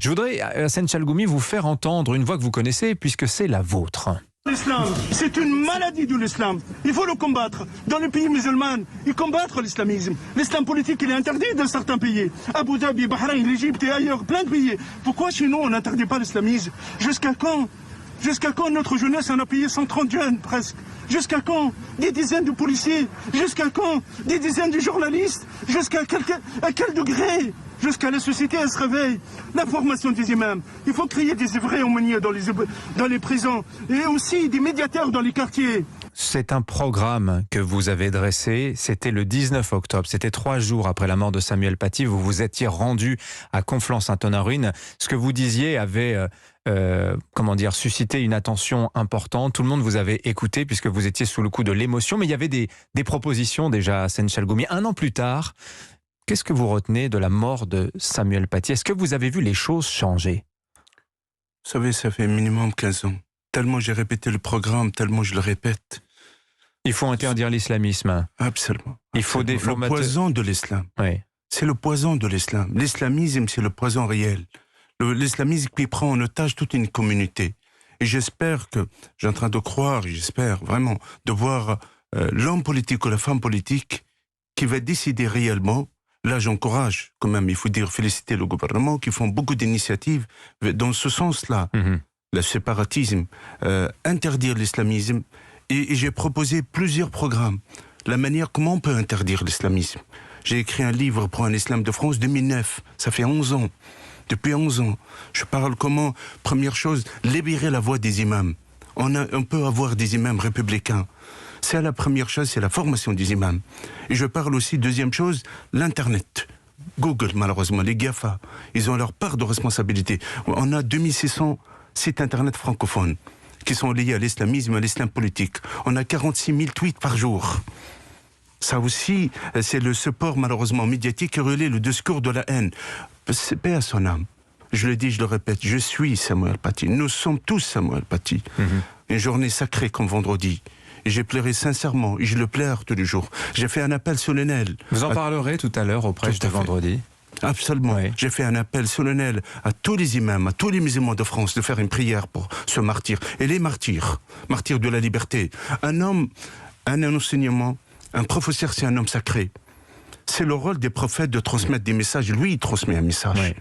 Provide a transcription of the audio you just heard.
Je voudrais, Hassen Chalgoumi, vous faire entendre une voix que vous connaissez, puisque c'est la vôtre. L'islam, c'est une maladie de l'islam. Il faut le combattre. Dans les pays musulmans, ils combattent l'islamisme. L'islam politique, il est interdit dans certains pays. Abu Dhabi, Bahreïn, l'Égypte et ailleurs, plein de pays. Pourquoi chez nous, on n'interdit pas l'islamisme? Jusqu'à quand? Jusqu'à quand notre jeunesse en a payé 130 jeunes, presque? Jusqu'à quand? Des dizaines de policiers? Jusqu'à quand? Des dizaines de journalistes? À quel degré? Jusqu'à la société, elle se réveille. La formation des imams. Il faut créer des vrais aumôniers dans les prisons. Et aussi des médiateurs dans les quartiers. C'est un programme que vous avez dressé. C'était le 19 octobre. C'était 3 jours après la mort de Samuel Paty. Vous vous étiez rendu à Conflans-Sainte-Honorine. Ce que vous disiez avait suscité une attention importante. Tout le monde vous avait écouté puisque vous étiez sous le coup de l'émotion. Mais il y avait des propositions déjà à Hassen Chalgoumi. 1 an plus tard, qu'est-ce que vous retenez de la mort de Samuel Paty? Est-ce que vous avez vu les choses changer? Vous savez, ça fait minimum 15 ans. Tellement j'ai répété le programme, tellement je le répète. Il faut interdire l'islamisme. Absolument. Il faut des le poison de l'islam. Oui. C'est le poison de l'islam. L'islamisme, c'est le poison réel. L'islamisme qui prend en otage toute une communauté. Et j'espère que, j'ai en train de croire, j'espère vraiment, de voir l'homme politique ou la femme politique qui va décider réellement. Là, j'encourage quand même, il faut dire, féliciter le gouvernement qui font beaucoup d'initiatives dans ce sens-là. Le séparatisme, interdire l'islamisme. Et j'ai proposé plusieurs programmes. La manière comment on peut interdire l'islamisme. J'ai écrit un livre pour un islam de France 2009. Ça fait 11 ans. Depuis 11 ans. Je parle comment, première chose, libérer la voix des imams. On peut avoir des imams républicains. C'est la première chose, c'est la formation des imams. Et je parle aussi, deuxième chose, l'Internet. Google, malheureusement, les GAFA, ils ont leur part de responsabilité. On a 2600 sites Internet francophones qui sont liés à l'islamisme, à l'islam politique. On a 46 000 tweets par jour. Ça aussi, c'est le support, malheureusement, médiatique qui relaie le discours de la haine. C'est paix à son âme. Je le dis, je le répète, je suis Samuel Paty. Nous sommes tous Samuel Paty. Une journée sacrée comme vendredi. Et j'ai pleuré sincèrement, et je le pleure tous les jours. J'ai fait un appel solennel. Vous en parlerez tout à l'heure au prêche de vendredi. Absolument. Oui. J'ai fait un appel solennel à tous les imams, à tous les musulmans de France de faire une prière pour ce martyr. Et les martyrs de la liberté. Un homme, un enseignement, un professeur, c'est un homme sacré. C'est le rôle des prophètes de transmettre des messages. Lui, il transmet un message. Oui.